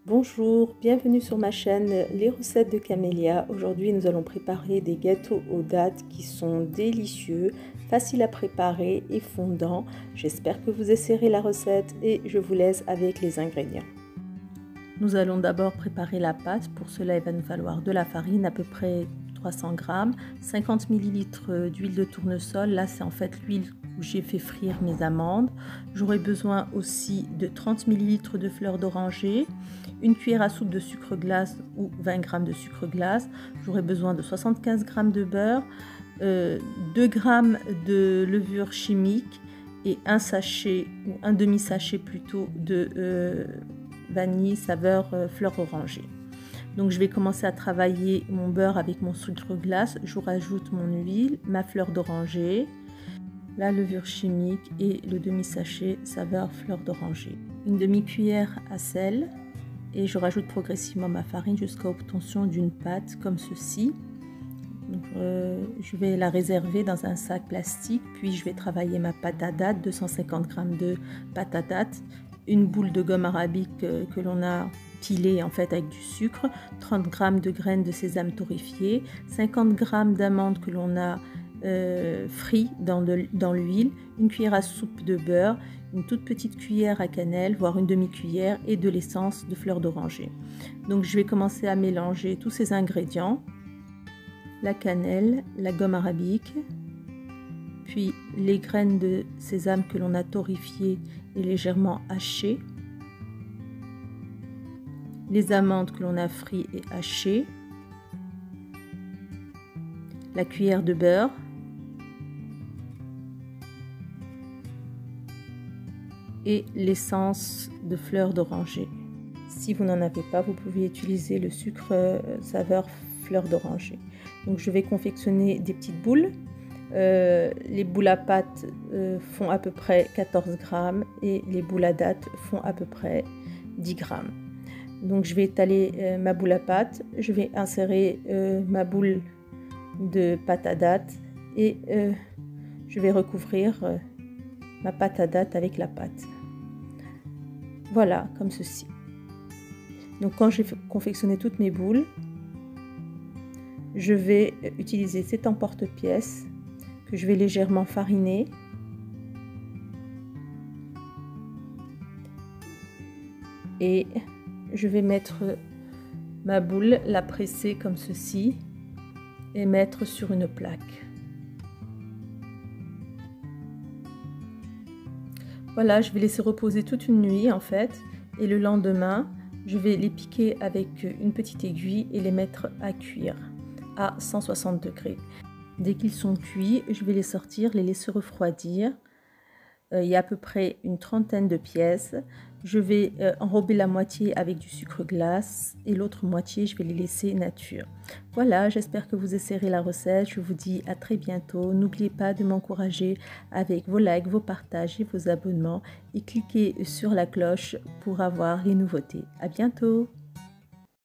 Bonjour, bienvenue sur ma chaîne Les recettes de Camélia. Aujourd'hui nous allons préparer des gâteaux aux dattes qui sont délicieux, faciles à préparer et fondants. J'espère que vous essaierez la recette et je vous laisse avec les ingrédients. Nous allons d'abord préparer la pâte. Pour cela il va nous falloir de la farine, à peu près 300 g, 50 ml d'huile de tournesol. Là c'est en fait l'huile où j'ai fait frire mes amandes. J'aurai besoin aussi de 30 ml de fleur d'oranger, une cuillère à soupe de sucre glace ou 20 g de sucre glace. J'aurai besoin de 75 g de beurre, 2 g de levure chimique et un sachet ou un demi-sachet plutôt de vanille saveur fleur orangée. Donc je vais commencer à travailler mon beurre avec mon sucre glace. Je rajoute mon huile, ma fleur d'oranger, la levure chimique et le demi-sachet saveur fleur d'oranger. Une demi-cuillère à sel et je rajoute progressivement ma farine jusqu'à obtention d'une pâte comme ceci. Donc, je vais la réserver dans un sac plastique, puis je vais travailler ma pâte à dattes, 250 g de pâte à dattes, une boule de gomme arabique que l'on a pilée en fait avec du sucre, 30 g de graines de sésame torréfiées, 50 g d'amandes que l'on a frit dans l'huile, une cuillère à soupe de beurre, une toute petite cuillère à cannelle, voire une demi-cuillère, et de l'essence de fleur d'oranger. Donc je vais commencer à mélanger tous ces ingrédients, la cannelle, la gomme arabique, puis les graines de sésame que l'on a torréfiées et légèrement hachées, les amandes que l'on a frites et hachées, la cuillère de beurre, et l'essence de fleur d'oranger. Si vous n'en avez pas, vous pouvez utiliser le sucre saveur fleur d'oranger. Donc je vais confectionner des petites boules. Les boules à pâte font à peu près 14 g et les boules à dattes font à peu près 10 g. Donc je vais étaler ma boule à pâte, je vais insérer ma boule de pâte à dattes et je vais recouvrir ma pâte à dattes avec la pâte. Voilà, comme ceci. Donc quand j'ai confectionné toutes mes boules, je vais utiliser cet emporte-pièce que je vais légèrement fariner. Et je vais mettre ma boule, la presser comme ceci et mettre sur une plaque. Voilà, je vais laisser reposer toute une nuit en fait, et le lendemain, je vais les piquer avec une petite aiguille et les mettre à cuire à 160 degrés. Dès qu'ils sont cuits, je vais les sortir, les laisser refroidir. Il y a à peu près une trentaine de pièces. Je vais enrober la moitié avec du sucre glace et l'autre moitié, je vais les laisser nature. Voilà, j'espère que vous essayerez la recette. Je vous dis à très bientôt. N'oubliez pas de m'encourager avec vos likes, vos partages et vos abonnements. Et cliquez sur la cloche pour avoir les nouveautés. À bientôt!